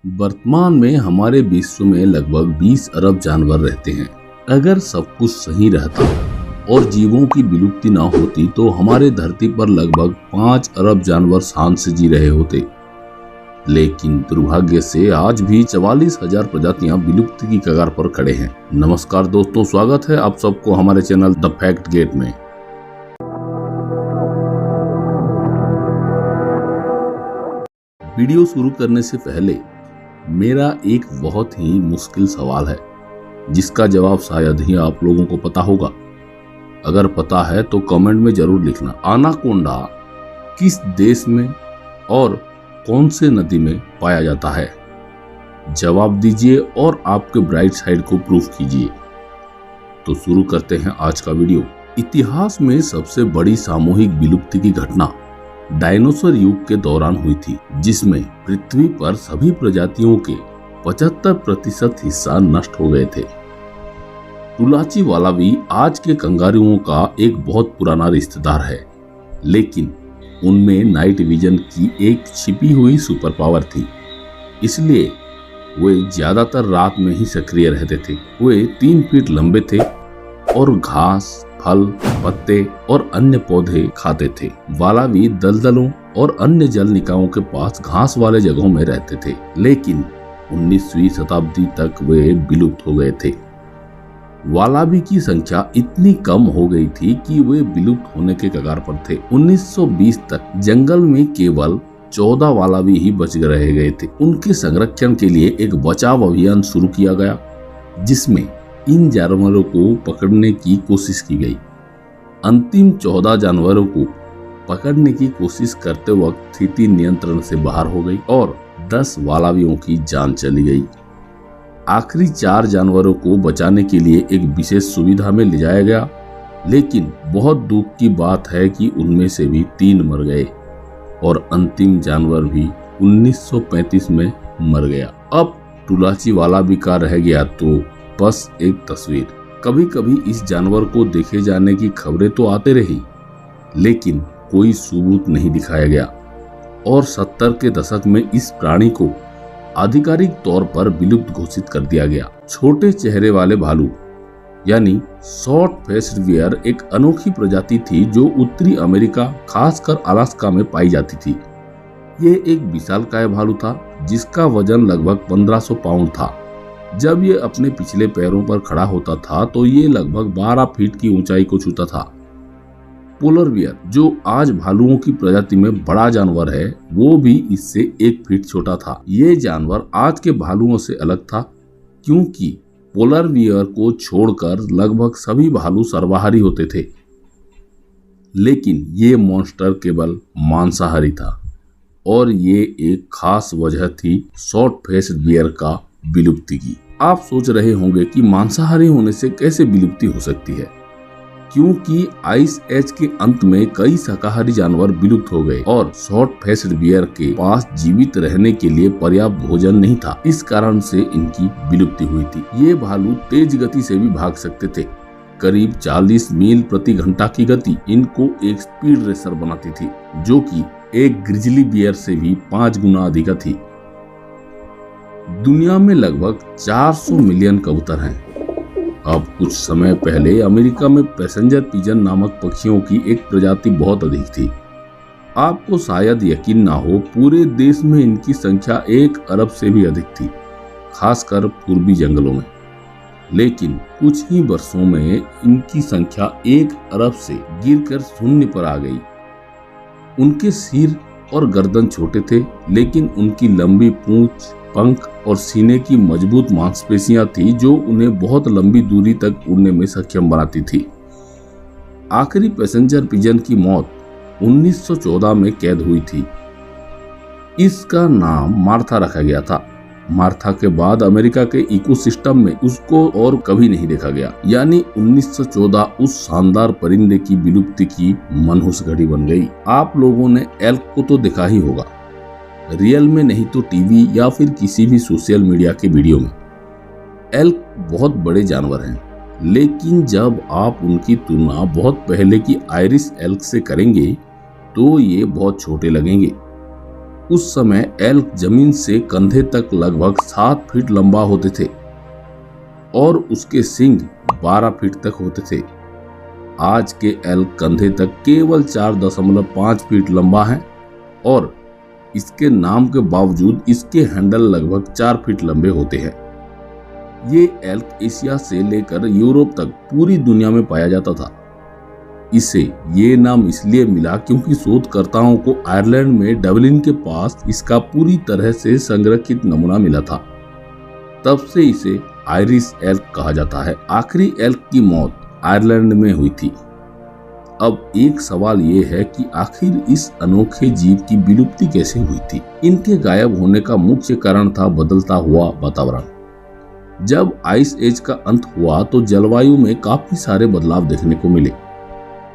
वर्तमान में हमारे विश्व में लगभग 20 अरब जानवर रहते हैं। अगर सब कुछ सही रहता और जीवों की विलुप्ति ना होती तो हमारे धरती पर लगभग 5 अरब जानवर शांत से जी रहे होते। लेकिन दुर्भाग्य से आज भी 44,000 प्रजातियां विलुप्ति की कगार पर खड़े हैं। नमस्कार दोस्तों, स्वागत है आप सबको हमारे चैनल द फैक्ट गेट में। वीडियो शुरू करने से पहले मेरा एक बहुत ही मुश्किल सवाल है जिसका जवाब शायद ही आप लोगों को पता होगा। अगर पता है तो कमेंट में जरूर लिखना। एनाकोंडा किस देश में और कौन से नदी में पाया जाता है? जवाब दीजिए और आपके ब्राइट साइड को प्रूफ कीजिए। तो शुरू करते हैं आज का वीडियो। इतिहास में सबसे बड़ी सामूहिक विलुप्ति की घटना डायनासोर युग के दौरान हुई थी, जिसमें पृथ्वी पर सभी प्रजातियों के 75% हिस्सा नष्ट हो गए थे। टुलाची वालाबी आज के कंगारुओं का एक बहुत पुराना रिश्तेदार है, लेकिन उनमें नाइट विजन की एक छिपी हुई सुपर पावर थी, इसलिए वे ज्यादातर रात में ही सक्रिय रहते थे। वे 3 फीट लंबे थे और घास, फल, पत्ते और अन्य पौधे खाते थे। वालाबी दलदलों और अन्य जल निकायों के पास घास वाले जगहों में रहते थे, लेकिन 19वीं शताब्दी तक वे विलुप्त हो गए थे। वालाबी की संख्या इतनी कम हो गई थी कि वे विलुप्त होने के कगार पर थे। 1920 तक जंगल में केवल 14 वालाबी ही बच रह गए थे। उनके संरक्षण के लिए एक बचाव अभियान शुरू किया गया, जिसमें इन जानवरों को पकड़ने की कोशिश की गई। अंतिम 14 जानवरों को पकड़ने की कोशिश करते वक्त स्थिति नियंत्रण से बाहर हो गई और 10 वालाबियों की जान चली गई। आखिरी 4 जानवरों को बचाने के लिए एक विशेष सुविधा में ले जाया गया, लेकिन बहुत दुख की बात है कि उनमें से भी 3 मर गए और अंतिम जानवर भी 1935 में मर गया। अब टुलाची वालाबी का रह गया तो बस एक तस्वीर। कभी कभी इस जानवर को देखे जाने की खबरें तो आते रही, लेकिन कोई सबूत नहीं दिखाया गया और 70 के दशक में इस प्राणी को आधिकारिक तौर पर विलुप्त घोषित कर दिया गया। छोटे चेहरे वाले भालू यानी शॉर्ट फेस्ड बियर एक अनोखी प्रजाति थी जो उत्तरी अमेरिका, खासकर अलास्का में पाई जाती थी। ये एक विशालकाय भालू था जिसका वजन लगभग 1500 पाउंड था। जब ये अपने पिछले पैरों पर खड़ा होता था तो ये लगभग 12 फीट की ऊंचाई को छूता था। पोलर बियर, जो आज भालुओं की प्रजाति में बड़ा जानवर है, वो भी इससे 1 फीट छोटा था। ये जानवर आज के भालुओं से अलग था, क्योंकि पोलर बियर को छोड़कर लगभग सभी भालू सर्वाहारी होते थे, लेकिन ये मॉन्स्टर केवल मांसाहारी था और ये एक खास वजह थी शॉर्ट फेस्ड बियर का विलुप्ति की। आप सोच रहे होंगे कि मांसाहारी होने से कैसे विलुप्ति हो सकती है, क्योंकि आइस एज के अंत में कई शाकाहारी जानवर विलुप्त हो गए और शॉर्ट फेस्ड बियर के पास जीवित रहने के लिए पर्याप्त भोजन नहीं था। इस कारण से इनकी विलुप्ति हुई थी। ये भालू तेज गति से भी भाग सकते थे। करीब 40 मील प्रति घंटा की गति इनको एक स्पीड रेसर बनाती थी, जो कि एक ग्रिजली बियर से भी 5 गुना अधिक थी। दुनिया में लगभग 400 मिलियन कबूतर हैं। अब कुछ समय पहले अमेरिका में पैसेंजर पिजन नामक पक्षियों की एक प्रजाति बहुत अधिक थी। आपको शायद यकीन ना हो, पूरे देश में इनकी संख्या 1 अरब से भी अधिक थी, खासकर पूर्वी जंगलों में। लेकिन कुछ ही वर्षों में इनकी संख्या 1 अरब से गिरकर 0 पर आ गई। उनके सिर और गर्दन छोटे थे, लेकिन उनकी लंबी पूंछ, पंख और सीने की मजबूत मांसपेशियां थी जो उन्हें बहुत लंबी दूरी तक उड़ने में सक्षम बनाती थी। आखिरी पैसेंजर पिजन की मौत 1914 में कैद हुई थी। इसका नाम मार्था रखा गया था। मार्था के बाद अमेरिका के इकोसिस्टम में उसको और कभी नहीं देखा गया, यानी 1914 उस शानदार परिंदे की विलुप्ति की मनहूस घड़ी बन गई। आप लोगों ने एल्क को तो देखा ही होगा, रियल में नहीं तो टीवी या फिर किसी भी सोशल मीडिया के वीडियो में। एल्क बहुत बड़े जानवर हैं, लेकिन जब आप उनकी तुलना बहुत पहले की आयरिश एल्क से करेंगे तो ये बहुत छोटे लगेंगे। उस समय एल्क जमीन से कंधे तक लगभग 7 फीट लंबा होते थे और उसके सींग 12 फीट तक होते थे। आज के एल्क कंधे तक केवल 4.5 फीट लंबा है और इसके नाम के बावजूद इसके हैंडल लगभग 4 फीट लंबे होते हैं। ये एल्क एशिया से लेकर यूरोप तक पूरी दुनिया में पाया जाता था। इसे ये नाम इसलिए मिला क्योंकि शोधकर्ताओं को आयरलैंड में डबलिन के पास इसका पूरी तरह से संरक्षित नमूना मिला था। तब से इसे आयरिश एल्क कहा जाता है। आखिरी एल्क की मौत आयरलैंड में हुई थी। अब एक सवाल ये है कि आखिर इस अनोखे जीव की विलुप्ति कैसे हुई थी। इनके गायब होने का मुख्य कारण था बदलता हुआ वातावरण। जब आइस एज का अंत हुआ तो जलवायु में काफी सारे बदलाव देखने को मिले।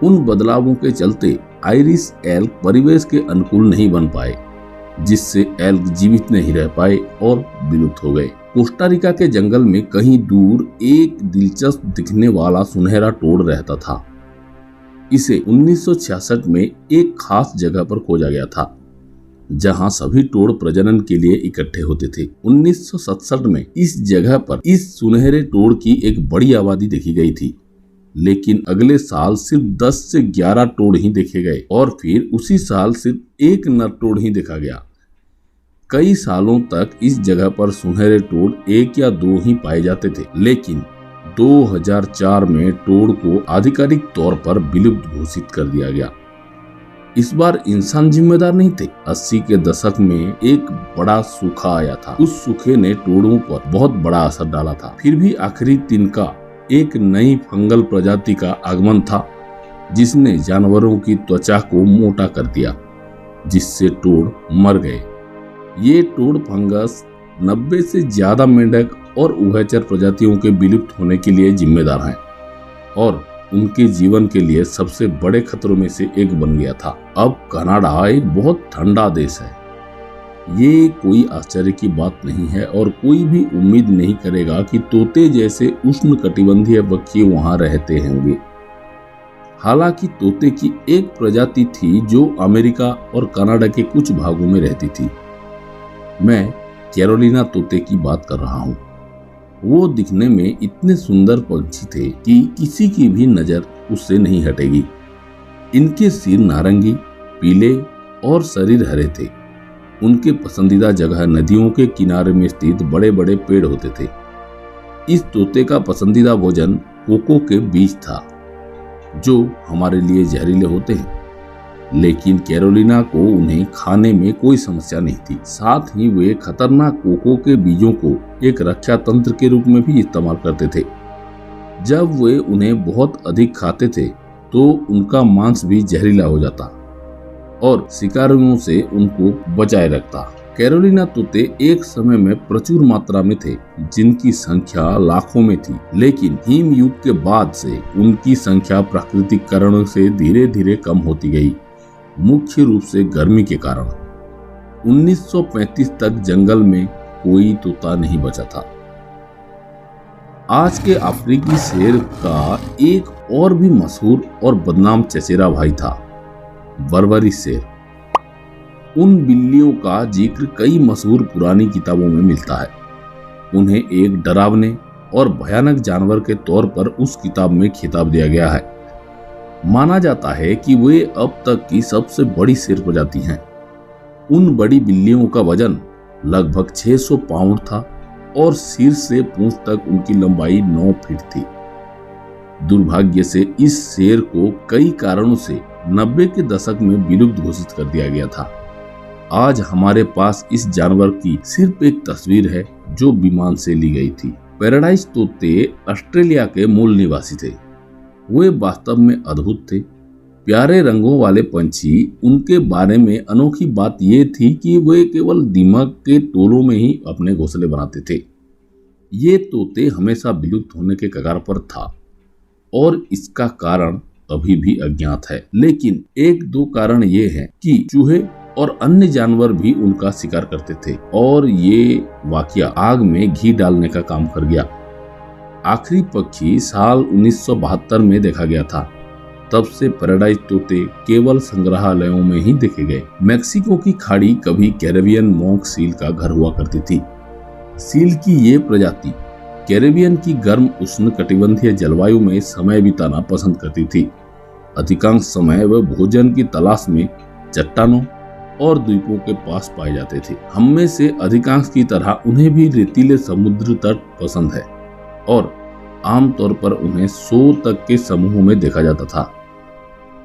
उन बदलावों के चलते आयरिश एल्क परिवेश के अनुकूल नहीं बन पाए, जिससे एल्क जीवित नहीं रह पाए और विलुप्त हो गए। कोस्टा रिका के जंगल में कहीं दूर एक दिलचस्प दिखने वाला सुनहरा टोड रहता था। इसे 1966 में एक खास जगह पर खोजा गया था जहां सभी टोड प्रजनन के लिए इकट्ठे होते थे। 1967 में इस जगह पर इस सुनहरे टोड की एक बड़ी आबादी देखी गई थी, लेकिन अगले साल सिर्फ 10 से 11 टोड ही देखे गए और फिर उसी साल सिर्फ एक नर टोड ही देखा गया। कई सालों तक इस जगह पर सुनहरे टोड 1 या 2 ही पाए जाते थे, लेकिन 2004 में टोड को आधिकारिक तौर पर विलुप्त घोषित कर दिया गया। इस बार इंसान जिम्मेदार नहीं थे। 80 के दशक में एक बड़ा सूखा आया था। उस सूखे ने टोडों पर बहुत बड़ा असर डाला था। फिर भी आखिरी तिनका एक नई फंगल प्रजाति का आगमन था जिसने जानवरों की त्वचा को मोटा कर दिया, जिससे टोड मर गए। ये टोड फंगस 90 से ज्यादा मेंढक और उभयचर प्रजातियों के विलुप्त होने के लिए जिम्मेदार हैं और उनके जीवन के लिए सबसे बड़े खतरों में से एक बन गया था। अब कनाडा एक बहुत ठंडा देश है। ये कोई आश्चर्य की बात नहीं है और कोई भी उम्मीद नहीं करेगा कि तोते जैसे उष्णकटिबंधीय पक्षी वहां रहते होंगे। हालांकि तोते की एक प्रजाति थी जो अमेरिका और कनाडा के कुछ भागों में रहती थी। मैं कैरोलिना तोते की बात कर रहा हूँ। वो दिखने में इतने सुंदर पंछी थे कि किसी की भी नजर उससे नहीं हटेगी। इनके सिर नारंगी, पीले और शरीर हरे थे। उनके पसंदीदा जगह नदियों के किनारे में स्थित बड़े बड़े पेड़ होते थे। इस तोते का पसंदीदा भोजन कोको के बीज था, जो हमारे लिए जहरीले होते हैं, लेकिन कैरोलिना को उन्हें खाने में कोई समस्या नहीं थी। साथ ही वे खतरनाक कोको के बीजों को एक रक्षा तंत्र के रूप में भी इस्तेमाल करते थे। जब वे उन्हें बहुत अधिक खाते थे तो उनका मांस भी जहरीला हो जाता और शिकारियों से उनको बचाए रखता। कैरोलिना तोते एक समय में प्रचुर मात्रा में थे, जिनकी संख्या लाखों में थी, लेकिन हिम युग के बाद से उनकी संख्या प्राकृतिक कारणों से धीरे धीरे कम होती गई, मुख्य रूप से गर्मी के कारण। 1935 तक जंगल में कोई तोता नहीं बचा था। आज के अफ्रीकी शेर का एक और भी मशहूर और बदनाम चचेरा भाई था, बर्बरी शेर। उन बिल्लियों का जिक्र कई मशहूर पुरानी किताबों में मिलता है। उन्हें एक डरावने और भयानक जानवर के तौर पर उस किताब में खिताब दिया गया है। माना जाता है कि वे अब तक की सबसे बड़ी शेर प्रजाति हैं। उन बड़ी बिल्लियों का वजन लगभग 600 पाउंड था और सिर से पूंछ तक उनकी लंबाई 9 फीट थी। दुर्भाग्य से इस शेर को कई कारणों से 90 के दशक में विलुप्त घोषित कर दिया गया था। आज हमारे पास इस जानवर की सिर्फ एक तस्वीर है जो विमान से ली गई थी। पैराडाइज तोते ऑस्ट्रेलिया के मूल निवासी थे। वे वास्तव में अद्भुत थे। प्यारे रंगों वाले पंछी। उनके बारे में अनोखी बात यह थी कि वे केवल दीमक के टोलों में ही अपने घोंसले बनाते थे। ये तोते हमेशा विलुप्त होने के कगार पर था और इसका कारण अभी भी अज्ञात है। लेकिन 1-2 कारण ये हैं कि चूहे और अन्य जानवर भी उनका शिकार करते थे और ये वाकया आग में घी डालने का काम कर गया। आखिरी पक्षी साल 1972 में देखा गया था। तब से पैराडाइज तोते केवल संग्रहालयों में ही देखे गए। मैक्सिको की खाड़ी कभी कैरेबियन मोंक सील का घर हुआ करती थी। सील की ये प्रजाति कैरेबियन की गर्म उष्णकटिबंधीय जलवायु में समय बिताना पसंद करती थी। अधिकांश समय वह भोजन की तलाश में चट्टानों और द्वीपों के पास पाए जाते थे। हम में से अधिकांश की तरह उन्हें भी रेतीले समुद्र तट पसंद है और आमतौर पर उन्हें 100 तक के समूहों में देखा जाता था।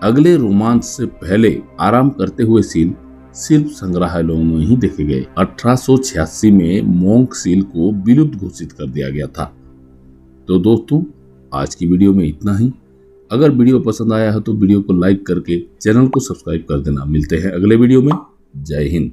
अगले रोमांच से पहले आराम करते हुए सील सिर्फ संग्रहालयों में ही देखे गए। 1886 में मोंक सील को विलुप्त घोषित कर दिया गया था। तो दोस्तों, आज की वीडियो में इतना ही। अगर वीडियो पसंद आया है तो वीडियो को लाइक करके चैनल को सब्सक्राइब कर देना। मिलते हैं अगले वीडियो में। जय हिंद।